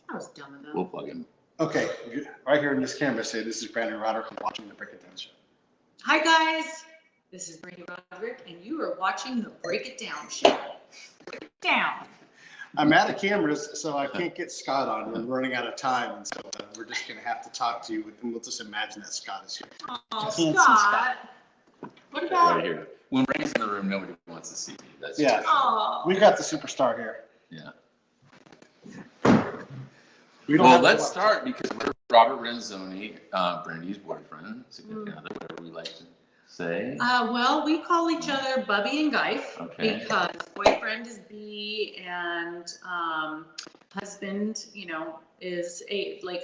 That was dumb of them. We'll plug him. Okay, right here in this camera, say this is Brande Roderick from watching the Break It Down Show. Hi guys, this is Brande Roderick, and you are watching the Break It Down Show. Break it down. I'm out of cameras, so I can't get Scott on. We're running out of time, and so we're just going to have to talk to you, and we'll just imagine that Scott is here. Oh, Scott. What about? Right here. When Brandy's in the room, nobody wants to see me. That's Yeah. Oh. We got the superstar here. Yeah. Well, let's start because we're Robert Renzoni, Brandy's boyfriend, significant other, whatever we like to say. Well, we call each other Bubby and Guy because boyfriend is B and husband, is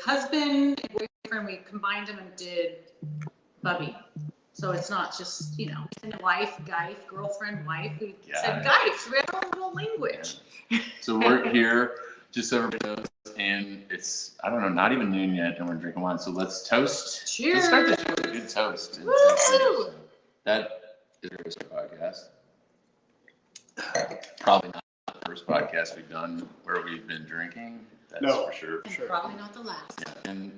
husband and boyfriend. We combined them and did Bubby. So it's not just, wife, Guy, girlfriend, wife. We said Guy. So we have our little language. Yeah. So we're here, just so everybody knows, and it's, I don't know, not even noon yet, and we're drinking wine. So let's toast. Cheers. Let's start this with a good toast. Woo! So that is our first podcast. Probably not the first podcast we've done where we've been drinking. That's for sure. And probably not the last. Yeah. And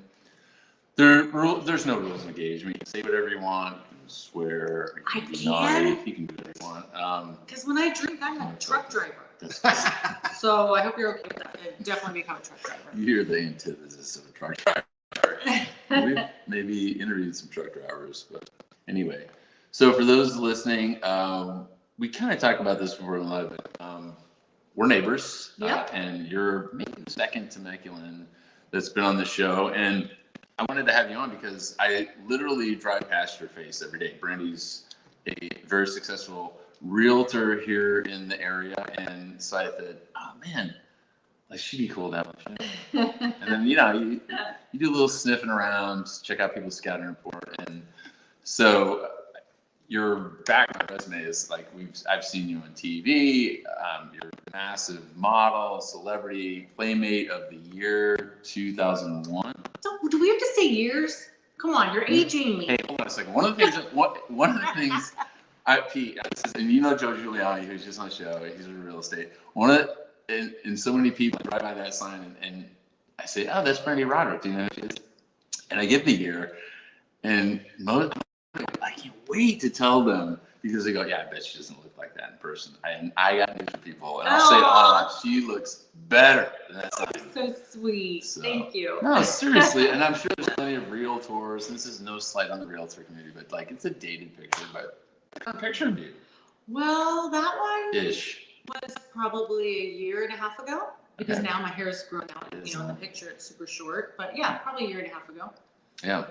there's no rules in engagement. You can say whatever you want. You can swear. You can be naughty. You can do whatever you want. Because when I drink, I'm a truck driver. So I hope you're okay with that. I'd definitely become a truck driver. You're the antithesis of a truck driver. We've maybe interviewed some truck drivers, but anyway. So for those listening, we kind of talked about this before in live. We're neighbors, and you're maybe the second Temeculan that's been on the show, and I wanted to have you on because I literally drive past your face every day. Brandy's a very successful realtor here in the area, and so I thought, oh man, like she'd be cool to have on the show. And then you do a little sniffing around, check out people's scouting report, and so your background resume is like I've seen you on TV. You're a massive model, celebrity, Playmate of the year 2001. Do we have to say years? Come on, you're aging me. Hey, hold on a second. One of the things, Pete, and Joe Giuliani, who's just on the show, he's in real estate. And so many people drive by that sign, and I say, oh, that's Brande Roderick. Do you know who she is? And I get the year, and I can't wait to tell them because they go, yeah, I bet she doesn't look like that in person. And I got news for people, and I'll say, oh, she looks better than that sign. So sweet. So, thank you. No, seriously, and I'm sure there's plenty of realtors. And this is no slight on the realtor community, but like it's a dated picture, but a picture of you. Well, that one was probably a year and a half ago because now my hair is grown out. In the picture it's super short, but yeah, probably a year and a half ago. Yeah.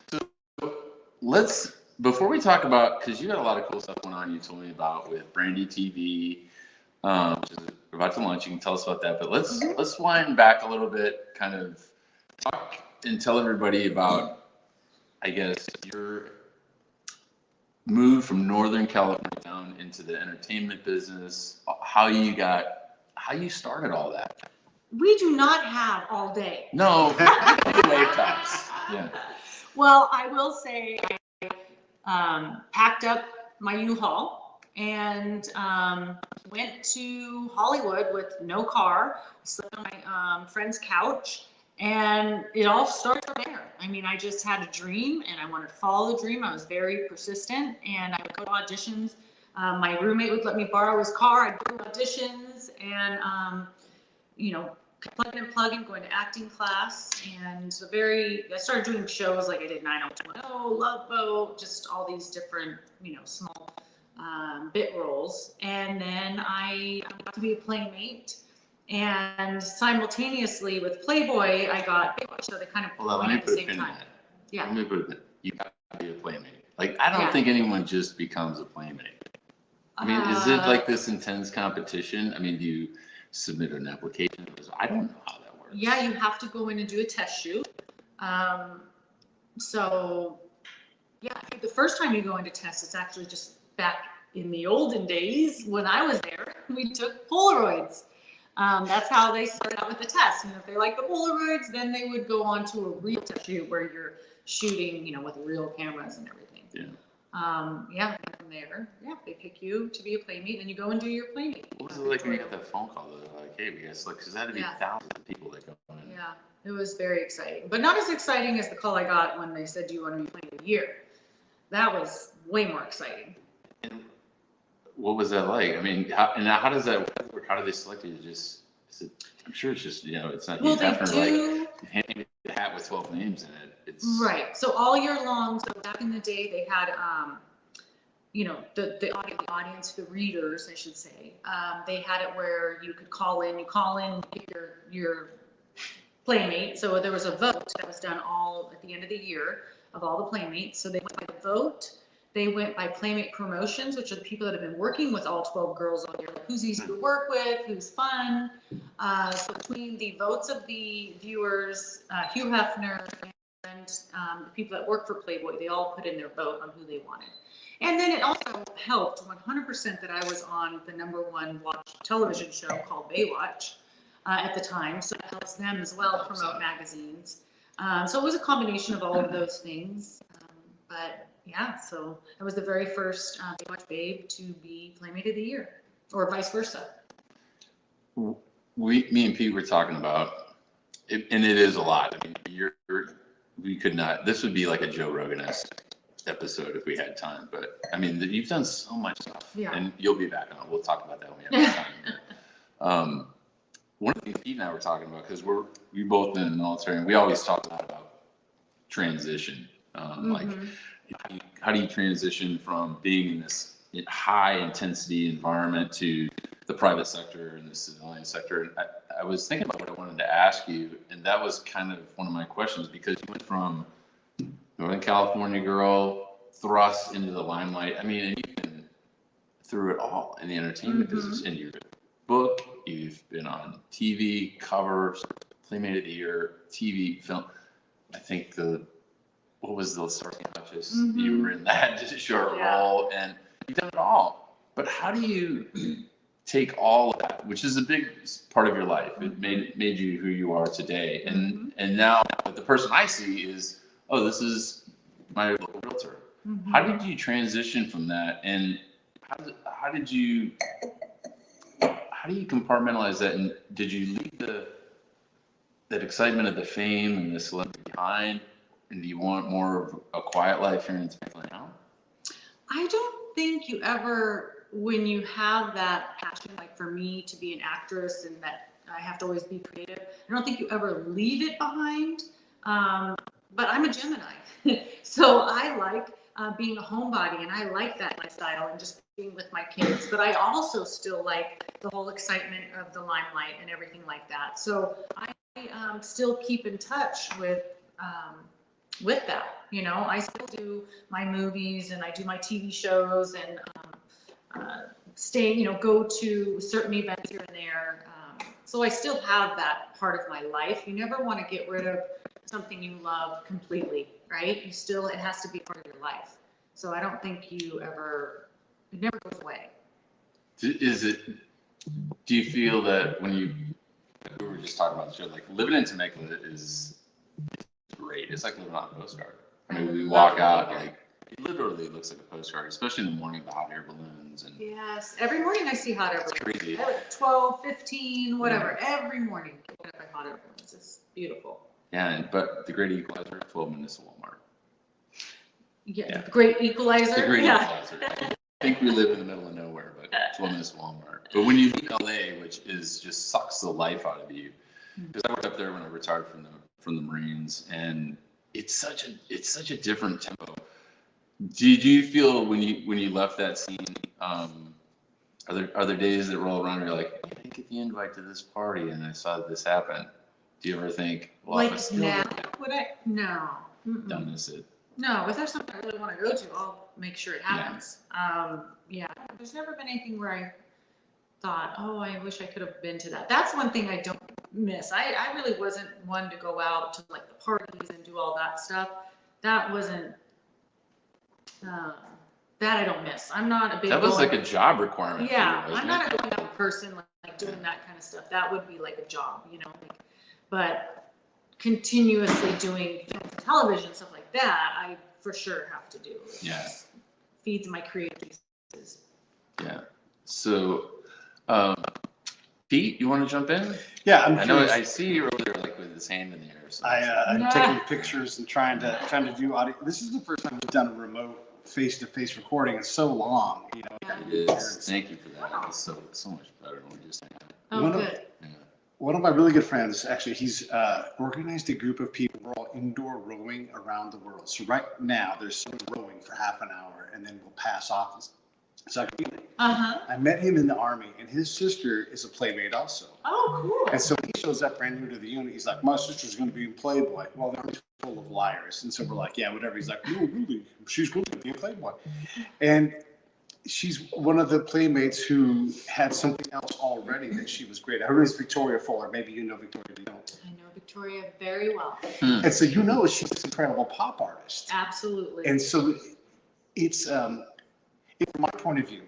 So before we talk about, because you got a lot of cool stuff going on you told me about with Brande TV, which is about to launch. You can tell us about that, but let's wind back a little bit, kind of talk and tell everybody about, I guess, your move from Northern California down into the entertainment business, how you started all that. We do not have all day. No, wave tops. Yeah. Well, I will say I packed up my U-Haul and went to Hollywood with no car, slept on my friend's couch, and it all started there. I mean, I just had a dream, and I wanted to follow the dream. I was very persistent, and I would go to auditions. My roommate would let me borrow his car. I'd go to auditions, and plugging and plugging, going to acting class, and I started doing shows like I did 90210, Love Boat, just all these different, small bit roles. And then I got to be a Playmate, and simultaneously with Playboy, I got Baywatch, so they kind of went at the same time. Yeah. Let me put it in. You got to be a Playmate. Like, I don't think anyone just becomes a Playmate. I mean, is it like this intense competition? I mean, do you submit an application? I don't know how that works. Yeah, you have to go in and do a test shoot. So, yeah, I think the first time you go into test, it's actually just back in the olden days when I was there, we took Polaroids. That's how they started out with the test. And if they like the Polaroids, then they would go on to a real test shoot where you're shooting, with real cameras and everything. Yeah. Yeah, from there, yeah, they pick you to be a Playmate, and you go and do your Playmate. What was it like when you got that phone call? That like, hey, we guys, like, because that had to be thousands of people that go in. Yeah, it was very exciting, but not as exciting as the call I got when they said, "Do you want to be Playmate of the Year?" That was way more exciting. And what was that like? I mean, how does that work? How do they select you? I'm sure it's just, it's not Well, you they have to do. like hand me a hat with 12 names in it. It's Right. So all year long, so back in the day, they had, the audience, the readers, I should say, they had it where you could call in, pick your Playmate. So there was a vote that was done all at the end of the year of all the Playmates. So they went by the vote. They went by Playmate promotions, which are the people that have been working with all 12 girls all year. Like who's easy to work with, who's fun. So between the votes of the viewers, Hugh Hefner and the people that work for Playboy, they all put in their vote on who they wanted. And then it also helped 100% that I was on the #1 watched television show called Baywatch at the time. So that helps them as well promote magazines. So it was a combination of all of those things. But yeah, so I was the very first Baywatch babe to be Playmate of the Year, or vice versa. Me and Pete were talking about, and it is a lot. I mean, we could not. This would be like a Joe Rogan-esque episode if we had time. But I mean, you've done so much stuff, and you'll be back on. We'll talk about that when we have time. One of the things Pete and I were talking about, because we both been in the military, and we always talk a lot about transition. Like, how do you transition from being in this high intensity environment to the private sector and the civilian sector? And I was thinking about what I wanted to ask you, and that was kind of one of my questions, because you went from Northern California girl thrust into the limelight. I mean, and you've been through it all in the entertainment business, in your book, you've been on TV covers, Playmate of the Year, TV, film. I think what was the Starsky Hutch? You were in that just a short role, and you've done it all. But how do you take all of that, which is a big part of your life? It made you who you are today. And now the person I see is, oh, this is my local realtor. How did you transition from that? And how do you compartmentalize that? And did you leave that excitement of the fame and the celebrity behind? And do you want more of a quiet life here in Temecula now? I don't think you ever, when you have that passion, like for me to be an actress and that I have to always be creative, I don't think you ever leave it behind. But I'm a Gemini. So I like being a homebody, and I like that lifestyle and just being with my kids. But I also still like the whole excitement of the limelight and everything like that. So I still keep in touch with that. I still do my movies and I do my TV shows and go to certain events here and there. So I still have that part of my life. You never want to get rid of something you love completely, right? It has to be part of your life. So I don't think it never goes away. Do you feel that we were just talking about the show, like living in Temecula is great. It's like living on a postcard. I mean, we walk out, like, it literally looks like a postcard, especially in the morning, the hot air balloons. And yes, every morning I see hot air balloons. It's crazy. 12, 15, whatever. Every morning I get hot air balloons. It's beautiful. Yeah, but the great equalizer, 12 minutes to Walmart. Yeah, the great equalizer. The great equalizer. I think we live in the middle of nowhere, but 12 minutes to Walmart. But when you leave LA, which just sucks the life out of you, because I worked up there when I retired from the Marines, and it's such a different tempo. Did you feel when you left that scene? Are there days that roll around and you're like, I didn't get the invite to this party, and I saw this happen? Do you ever think, well, like if I still now? Would I? No. don't miss it? No. If there's something I really want to go to, I'll make sure it happens. Yeah. There's never been anything where I thought, oh, I wish I could have been to that. That's one thing I don't miss. I really wasn't one to go out to like the parties and do all that stuff. That wasn't. That I don't miss. I'm not a big. That was like a job requirement. Yeah, for you, I'm not a going out person like doing that kind of stuff. That would be like a job, but continuously doing film and television stuff like that, I for sure have to do. Yeah. feeds my creative juices. Yeah. So, Pete, you want to jump in? Yeah, I know. I see you over there, like with his hand in the air. So I'm taking pictures and trying to do audio. This is the first time we've done a remote face-to-face recording in so long. You know, it is. Thank you for that. It's so much better when we just hang out. Oh, good. One of my really good friends, actually, he's organized a group of people. We're all indoor rowing around the world. So right now, there's someone rowing for half an hour, and then we'll pass off. So I met him in the Army, and his sister is a Playmate also. Oh, cool. And so he shows up brand new to the unit. He's like, my sister's going to be in Playboy. Well, they're full of liars. And so we're like, yeah, whatever. He's like, no, really, she's going to be in Playboy. And she's one of the Playmates who had something else already that she was great. Her name is Victoria Fuller. Maybe you know Victoria. You don't. I know Victoria very well. And so you know she's this incredible pop artist. Absolutely. And so it's, from my point of view,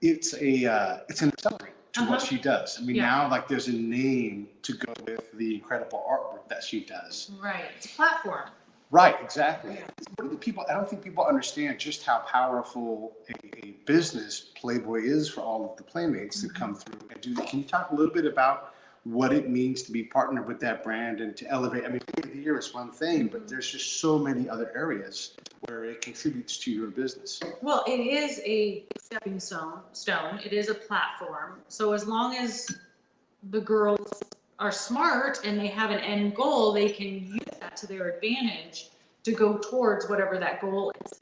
it's an accelerant to what she does. I mean, now like there's a name to go with the incredible artwork that she does. Right. It's a platform. Right, exactly. What do the people? I don't think people understand just how powerful a business Playboy is for all of the Playmates that come through and do that. Can you talk a little bit about what it means to be partnered with that brand and to elevate? I mean, Player of the Year is one thing, but there's just so many other areas where it contributes to your business. Well, it is a stepping stone. It is a platform. So as long as the girls are smart and they have an end goal, they can use that to their advantage to go towards whatever that goal is.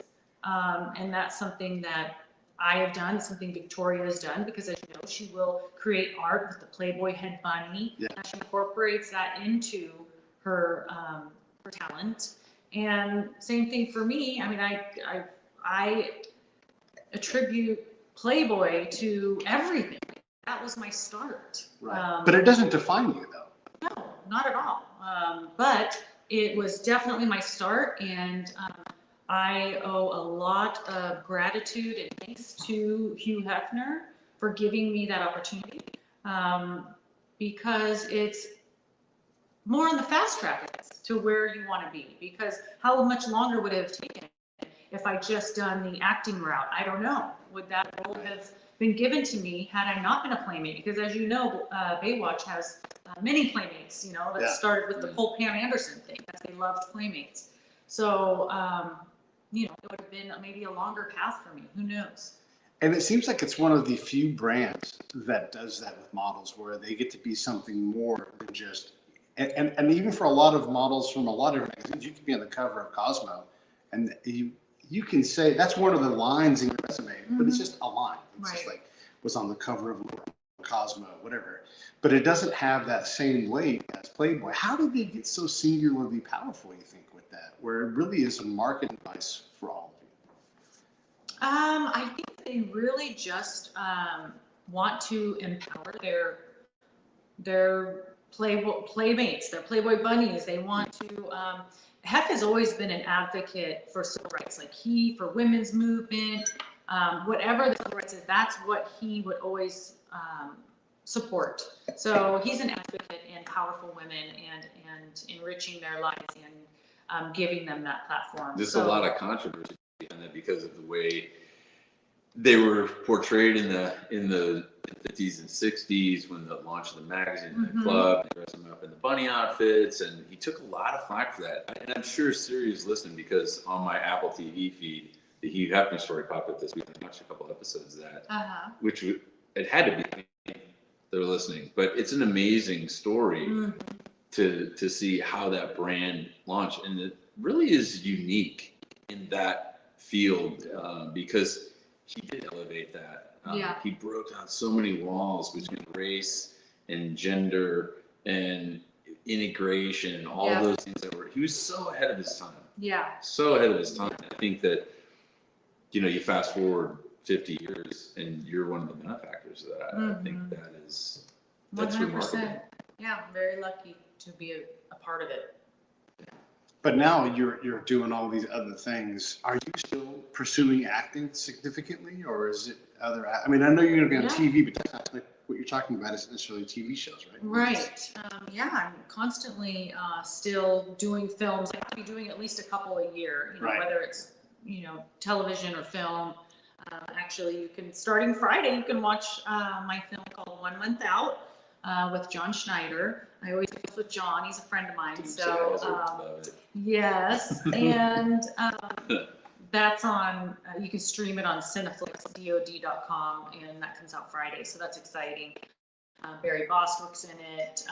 And that's something that I have done. It's something Victoria has done because, as you know, she will create art with the Playboy head bunny. Yeah. She incorporates that into her talent. And same thing for me. I mean, I attribute Playboy to everything. That was my start. Right. But it doesn't define you, though. No, not at all. But it was definitely my start, and I owe a lot of gratitude and thanks to Hugh Hefner for giving me that opportunity, because it's more on the fast track to where you want to be. Because how much longer would it have taken if I just done the acting route? I don't know. Would that role have been given to me had I not been a Playmate? Because as you know, Baywatch has many Playmates, you know, that started with the whole Pam Anderson thing, because they loved Playmates. So, you know, it would have been maybe a longer path for me. Who knows? And it seems like it's one of the few brands that does that with models, where they get to be something more than just, and even for a lot of models from a lot of magazines, you could be on the cover of Cosmo, and you can say that's one of the lines in your resume, but it's just a line. It's just like was on the cover of Cosmo, whatever. But it doesn't have that same weight as Playboy. How did they get so singularly powerful, you think, with that, where it really is a marketing device for all of you? I think they really just want to empower their Playmates, their Playboy bunnies. They want to. Hef has always been an advocate for civil rights, like for women's movement, whatever the civil rights is. That's what he would always support. So he's an advocate in powerful women and enriching their lives and giving them that platform. There's a lot of controversy behind that because of the way they were portrayed in the 50s and 60s when the launch of the magazine and the club. They dressed him up in the bunny outfits, and he took a lot of flack for that. And I'm sure Siri's listening, because on my Apple TV feed, the Hugh Hefner story popped up this week. I watched a couple episodes of that, which it had to be. They're listening, but it's an amazing story to see how that brand launched, and it really is unique in that field because he did elevate that. He broke down so many walls between race and gender and integration, all those things he was so ahead of his time. So ahead of his time. I think that, you know, you fast forward 50 years and you're one of the benefactors of that. I think that's 100%. remarkable. Yeah, I'm very lucky to be a part of it. But now you're doing all these other things. Are you still pursuing acting significantly, or is it other? I mean, I know you're going to be on TV, but that's not like what you're talking about isn't necessarily TV shows, right? Right. I'm constantly still doing films. I have to be doing at least a couple a year. You know, whether it's television or film. Actually, starting Friday, you can watch my film called 1 Month Out with John Schneider. I always go with John. He's a friend of mine. Yes. And that's on, you can stream it on cineflixdod.com, and that comes out Friday. So that's exciting. Barry Bostwick's in it.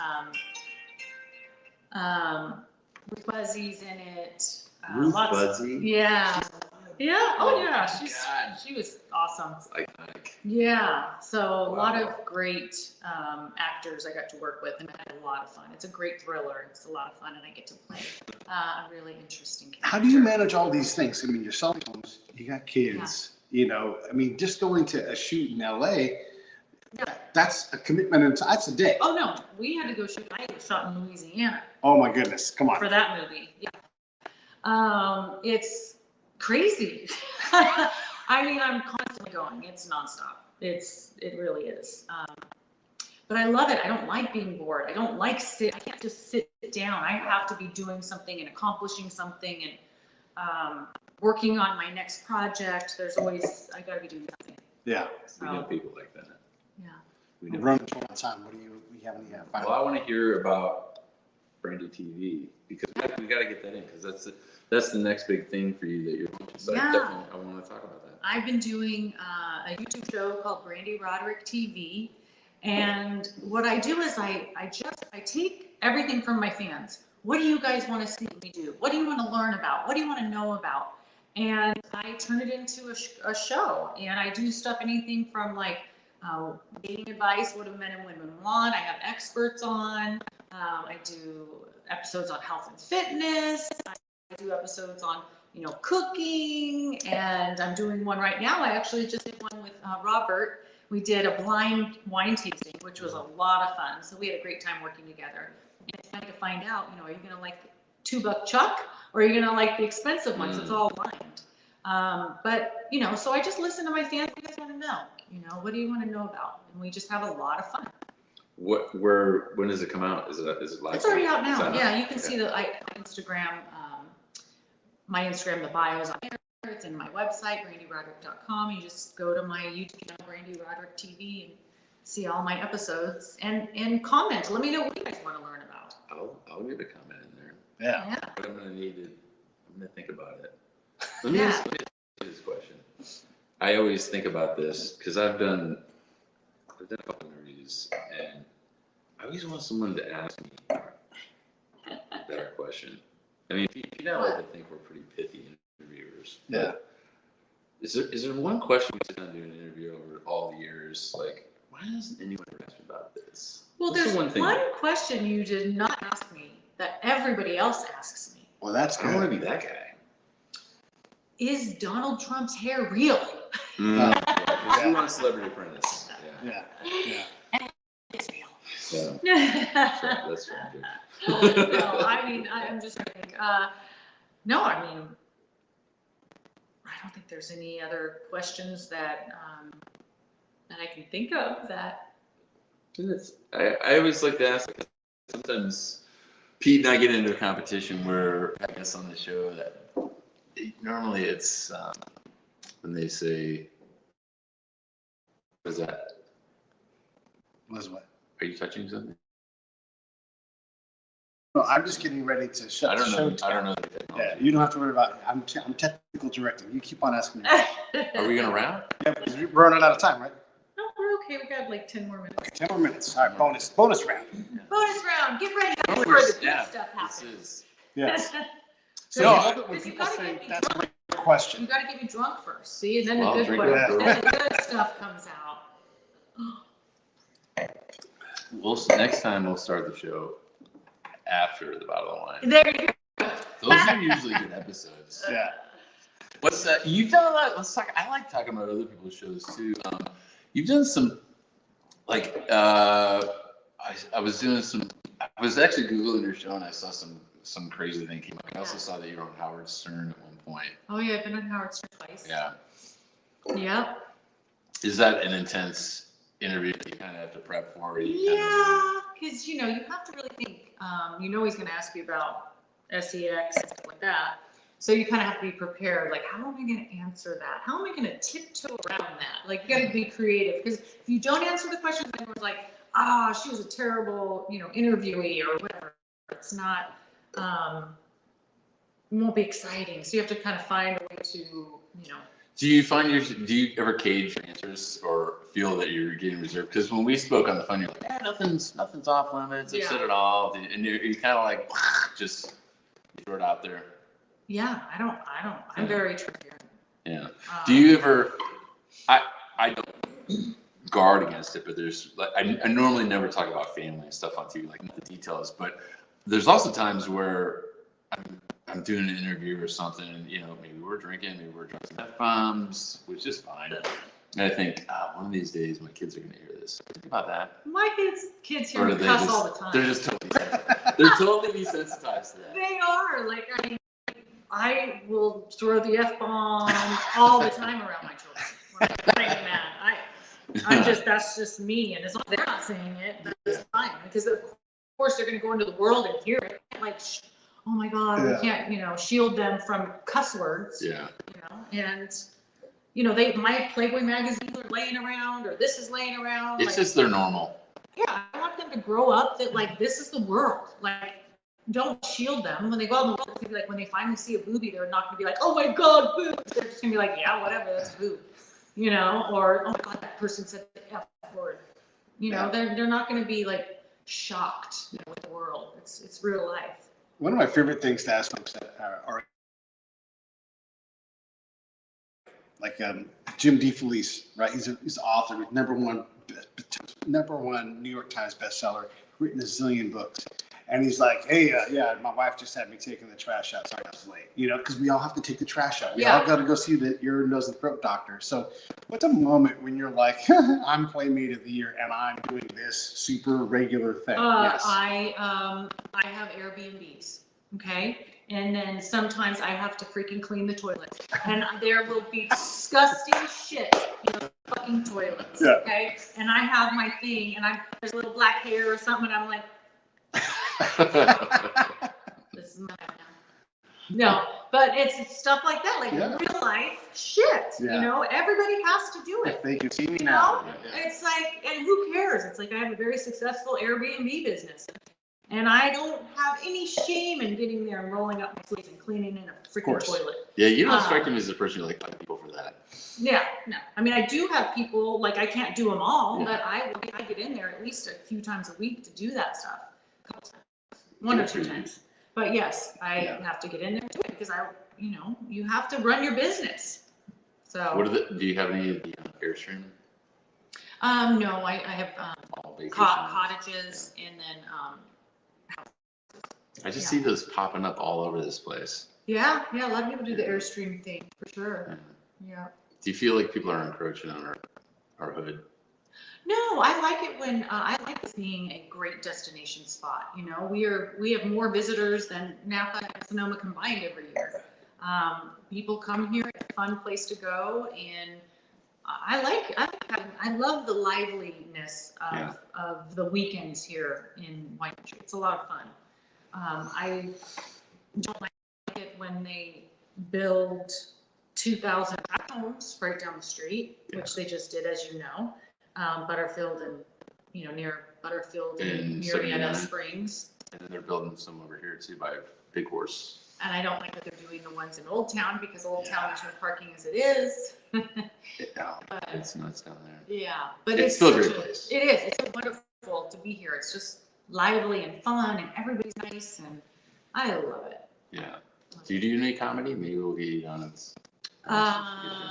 Ruth Buzzy's in it. Ruth Buzzy? Yeah. Yeah. Oh, yeah. She was awesome. It's iconic. Yeah. So a lot of great actors I got to work with, and I had a lot of fun. It's a great thriller. It's a lot of fun, and I get to play a really interesting character. How do you manage all these things? I mean, you're selling homes, you got kids, I mean, just going to a shoot in LA, that's a commitment, and that's a day. Oh, no. We had to go shoot. I shot in Louisiana. Oh, my goodness. Come on. For that movie. Yeah. It's crazy. I mean, I'm constantly going. It's nonstop. It really is. But I love it. I don't like being bored. I don't like I can't just sit down. I have to be doing something and accomplishing something and working on my next project. There's always, I got to be doing something. Yeah. We know people like that. Yeah. We're running short on time. What do you have any final? Well, I want to hear about Brande TV, because we got to get that in, because that's the next big thing for you that you're launching. So I want to talk about that. I've been doing a YouTube show called Brande Roderick TV, and what I do is I take everything from my fans. What do you guys want to see me do? What do you want to learn about? What do you want to know about? And I turn it into a show, and I do stuff, anything from like dating advice, what do men and women want? I have experts on. I do episodes on health and fitness. I do episodes on, cooking, and I'm doing one right now. I actually just did one with Robert. We did a blind wine tasting, which was a lot of fun. So we had a great time working together. And it's fun to find out, are you going to like $2 Chuck, or are you going to like the expensive ones? It's all blind. But, so I just listen to my fans. What do you guys want to know? What do you want to know about? And we just have a lot of fun. When does it come out? Is it live? It's already out now. Yeah, you can see the Instagram. My Instagram, the bio's on there. It's in my website, branderoderick.com. You just go to my YouTube channel, Brande Roderick TV, and see all my episodes and comment. Let me know what you guys want to learn about. I'll give a comment in there. Yeah. But I'm gonna think about it. Let me ask you this question. I always think about this because I've done a couple interviews, and I always want someone to ask me that question. I mean, if you know, I think we're pretty pithy interviewers. Yeah. Is there one question we sit down and do an interview over all the years? Like, why doesn't anyone ever ask me about this? Well, What's there's the one question you did not ask me that everybody else asks me. Well, that's good. I want to be that guy. Is Donald Trump's hair real? Because you want Celebrity Apprentice. Yeah. It's real. Yeah. That's right. No, I mean, I'm just kidding. No, I mean, I don't think there's any other questions that I can think of that. I always like to ask, like, sometimes Pete and I get into a competition where I guess on the show that normally it's when they say, what is that? Elizabeth. Are you touching something? No, I'm just getting ready to shut the show down. I don't know the technology. Yeah, you don't have to worry about it. I'm technical directing. You keep on asking me. Are we gonna round? Yeah, because we're running out of time, right? No, we're okay. We got like 10 more minutes. Okay, 10 more minutes. All right, bonus round. Bonus round. Get ready. That's Oh, where the yeah, good stuff happens. Yes. So No, you- I love it when because you people gotta say get me that's a drunk. great question. You got to get me drunk first, see, and then Well, the good drink one, it. then the good stuff comes out. Next time we'll start the show after the bottle of wine. There you go. Those are usually good episodes. Yeah. What's that? You've done a lot. Let's talk. I like talking about other people's shows too. You've done some, like, I was doing some. I was actually Googling your show and I saw some crazy thing came up. I also saw that you were on Howard Stern at one point. Oh yeah, I've been on Howard Stern twice. Yeah. Yep. Is that an intense interview that you kind of have to prep for? Yeah, because you have to really think. He's going to ask you about SEX and stuff like that. So you kind of have to be prepared. Like, how am I going to answer that? How am I going to tiptoe around that? Like, you got to be creative, because if you don't answer the questions, everyone's like, she was a terrible, interviewee or whatever. It's not, it won't be exciting. So you have to kind of find a way to, Do you ever cage your answers or feel that you're getting reserved? Because when we spoke on the phone, you're like, nothing's off limits. I've said it all. And you kind of like, just throw it out there. Yeah, I don't, I'm very transparent. Yeah. Do you ever, I don't guard against it, but there's, like, I normally never talk about family and stuff on TV, like the details, but there's also times where I'm doing an interview or something, maybe we're drinking, maybe we're dropping F-bombs, which is fine. And I think, one of these days my kids are going to hear this. Think about that. My kids hear me cuss all the time. They're just totally desensitized to that. They are. Like, I will throw the F-bomb all the time around my children. When I'm mad. That's just me. And as long as they're not saying it, that's fine. Because of course they're going to go into the world and hear it. Like, oh my God, we can't, shield them from cuss words. Yeah. And, my Playboy magazines are laying around, or this is laying around. It's just their normal. Yeah, I want them to grow up that, like, this is the world. Like, don't shield them. When they go out in the world, it's gonna be like, when they finally see a boobie, they're not gonna be like, oh my God, boobs. They're just gonna be like, yeah, whatever, that's a boob. Or, oh my God, that person said the F word. They're not gonna be like shocked with the world. It's real life. One of my favorite things to ask folks that are like Jim DeFelice, right? He's an author with number one New York Times bestseller, written a zillion books. And he's like, hey, my wife just had me taking the trash out, so I was late. Because we all have to take the trash out. We all got to go see the ear, nose, and throat doctor. So what's a moment when you're like, I'm Playmate of the Year and I'm doing this super regular thing? Yes. I have Airbnbs, okay? And then sometimes I have to freaking clean the toilets. And there will be disgusting shit in the fucking toilets, okay? And I have my thing, and there's a little black hair or something, and I'm like, this is my no, but it's stuff like that, like real life shit. Everybody has to do it. If they can see me now. It's like, and who cares? It's like, I have a very successful Airbnb business, and I don't have any shame in getting there and rolling up my sleeves and cleaning in a freaking toilet. Yeah, you don't strike me as a person who like people for that. Yeah, no. I mean, I do have people, like, I can't do them all, but I get in there at least a few times a week to do that stuff. A couple times. One or two times. But yes, I have to get in there and do it, because you have to run your business. So. Do you have any of the Airstream? No, I have cottages and then houses. I just see those popping up all over this place. Yeah, a lot of people do the Airstream thing for sure. Yeah. Do you feel like people are encroaching on our hood? No, I like it when I like this being a great destination spot. We have more visitors than Napa and Sonoma combined every year. People come here; it's a fun place to go, and I love the liveliness of the weekends here in Wine Country. It's a lot of fun. I don't like it when they build 2,000 homes right down the street, which they just did, as you know. Butterfield and near Butterfield and Murrieta Springs. And then they're building some over here too by Big Horse. And I don't like that they're doing the ones in Old Town, because Old Town is no parking as it is. It's nuts down there. Yeah, but it's still a great place. It is. It's wonderful to be here. It's just lively and fun, and everybody's nice, and I love it. Yeah. Do you do any comedy? Maybe we'll get you on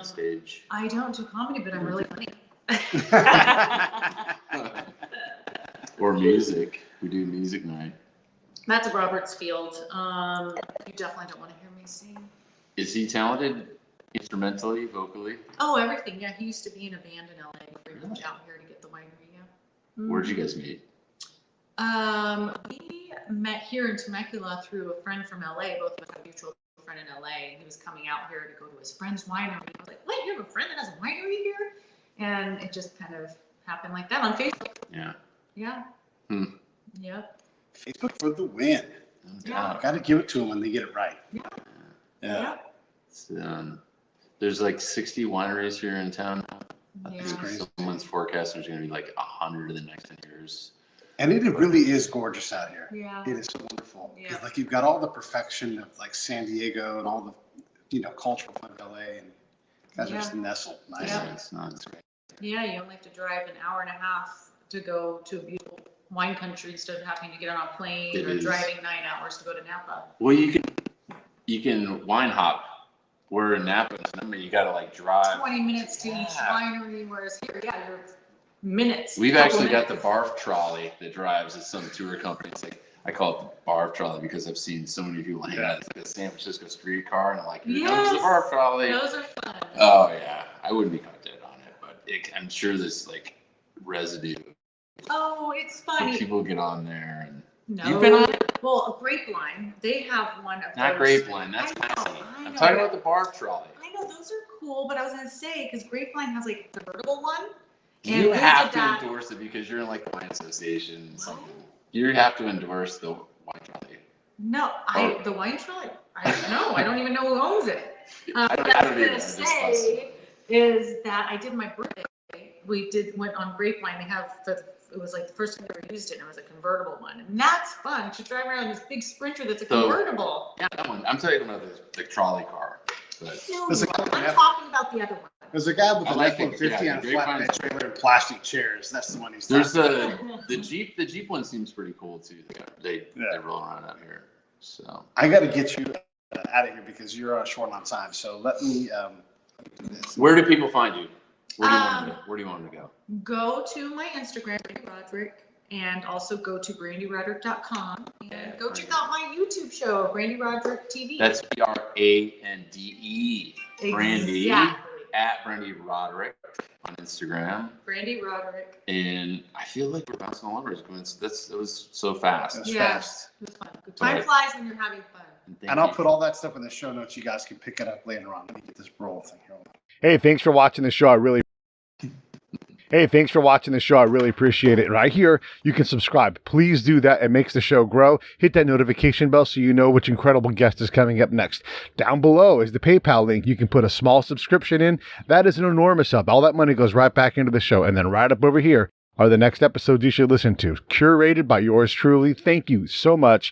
stage. I don't do comedy, but I'm really funny. Or music. We do music night. That's Robert's field. You definitely don't want to hear me sing. Is he talented instrumentally, vocally? Oh, everything. Yeah, he used to be in a band in LA before he moved out here to get the winery. Yeah. Where'd you guys meet? We met here in Temecula through a friend from LA. Both of us have a mutual friend in LA. He was coming out here to go to his friend's winery. I was like, "Wait, you have a friend that has a winery here?" And it just kind of happened like that on Facebook. Yeah. Yeah. Yep. Facebook for the win. Yeah. Got to give it to them when they get it right. Yeah. Yeah. It's, there's like 60 wineries here in town. Yeah. It's crazy. Someone's forecast there's going to be like 100 in the next 10 years. And it really is gorgeous out here. Yeah. It is so wonderful. Yeah. 'Cause, like, you've got all the perfection of like San Diego and all the, cultural fun of LA, and you guys are just nestled nicely. Yeah. It's not, it's great. Yeah, you only have to drive an hour and a half to go to a beautiful wine country instead of having to get on a plane It or is. driving 9 hours to go to Napa. Well, you can wine hop. We're in Napa, and you got to like drive. 20 minutes to each winery, whereas here, you're minutes. We've couple actually got the minutes. barf trolley that drives at some tour company. It's like, I call it the barf trolley because I've seen so many people hang out. It's like a San Francisco streetcar, and I'm like, here comes the Yes. barf trolley. Those are fun. Oh yeah, I wouldn't be caught dead on it, but I'm sure there's like residue. Oh, it's funny. People get on there, and No. you've been on it? Well, a Grapeline, they have one of Not those. Grapeline, that's I know, classy. I I'm know. talking about the barf trolley. I know, those are cool, but I was going to say, because Grapeline has like the convertible one. And You we have did to that. endorse it because you're in like the wine association. What? Something. You have to endorse the wine trolley. No, the wine trolley. I don't even know who owns it. I don't What I was either, gonna I'm just say is that I did my birthday. We went on Grapeline. They have it was like the first time I ever used it, and it was a convertible one, and that's fun to drive around this big Sprinter that's a So- convertible. Yeah, that one. I'm talking about the trolley car. But No, There's a I'm couple of- talking about the other one. There's a guy with I an like F-150 it. on a Yeah, flatbed Grapeline. trailer and plastic chairs. That's the one he's there's talking about. the Jeep one seems pretty cool too. They roll around out here. So I got to get you out of here because you're short on time. So let me do this. where do people find you? Where do you want to go? Where do you want to go? Go to my Instagram, Brande Roderick, and also go to branderoderick.com and go check out my YouTube show, Brande Roderick TV. That's Brande. Brandy Exactly. at Brande Roderick on Instagram. Brande Roderick. And I feel like we're bouncing all over. It was so fast. That's Yeah. fast. It was fun. Time Right. flies when you're having fun. Thank And I'll you. put all that stuff in the show notes. You guys can pick it up later on. Let me get this roll thing here. Hey, thanks for watching the show. I really appreciate it. Right here, you can subscribe. Please do that. It makes the show grow. Hit that notification bell so you know which incredible guest is coming up next. Down below is the PayPal link. You can put a small subscription in. That is an enormous help. All that money goes right back into the show. And then right up over here are the next episodes you should listen to, curated by yours truly. Thank you so much.